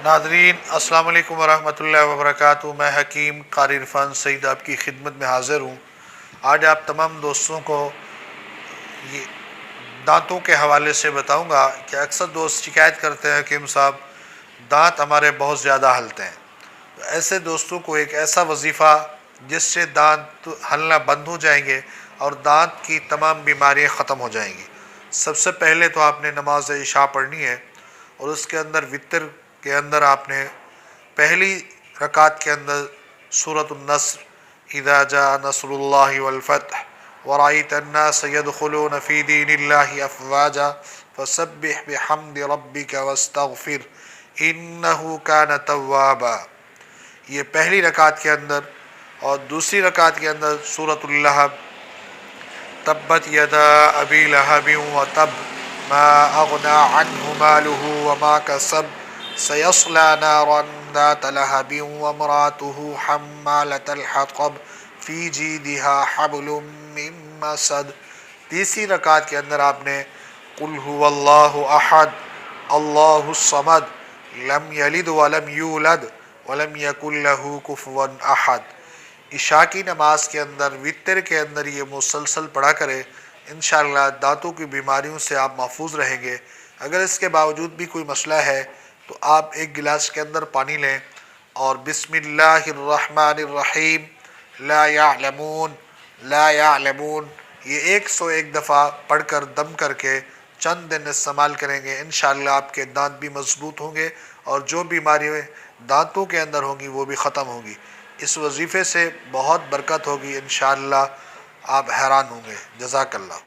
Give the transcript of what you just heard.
ناظرین السلام علیکم ورحمۃ اللہ وبرکاتہ۔ میں حکیم قاری عرفان سعید آپ کی خدمت میں حاضر ہوں۔ آج آپ تمام دوستوں کو یہ دانتوں کے حوالے سے بتاؤں گا کہ اکثر دوست شکایت کرتے ہیں حکیم صاحب دانت ہمارے بہت زیادہ ہلتے ہیں۔ تو ایسے دوستوں کو ایک ایسا وظیفہ جس سے دانت ہلنا بند ہو جائیں گے اور دانت کی تمام بیماریاں ختم ہو جائیں گی۔ سب سے پہلے تو آپ نے نماز عشاء پڑھنی ہے اور اس کے اندر وتر کے اندر آپ نے پہلی رکعت کے اندر سورۃ النصر اذا جاء نصر اللہ والفتح ورأیت الناس يدخلون فی دین اللہ افواجا فسبح بحمد ربک واستغفر انہ کان توابا، یہ پہلی رکعت کے اندر۔ اور دوسری رکعت کے اندر سورۃ اللہب تبت یدا ابی لہب وتب ما اغنی عنہ مالہ وما کسب سیصلی نارا ذات لہب وامرأتہ حمالۃ الحطب فی جیدہا حبل من مسد۔ تیسری رکعت کے اندر آپ نے قل هو اللہ احد اللہ الصمد لم یلد ولم یولد ولم یکن لہ کفوا احد۔ عشاء کی نماز کے اندر وتر کے اندر یہ مسلسل پڑھا کرے، انشاءاللہ دانتوں کی بیماریوں سے آپ محفوظ رہیں گے۔ اگر اس کے باوجود بھی کوئی مسئلہ ہے تو آپ ایک گلاس کے اندر پانی لیں اور بسم اللہ الرحمن الرحیم لا یعلمون لا یعلمون یہ 101 دفعہ پڑھ کر دم کر کے چند دن استعمال کریں گے، انشاءاللہ آپ کے دانت بھی مضبوط ہوں گے اور جو بیماریاں دانتوں کے اندر ہوں گی وہ بھی ختم ہوں گی۔ اس وظیفے سے بہت برکت ہوگی، انشاءاللہ آپ حیران ہوں گے۔ جزاک اللہ۔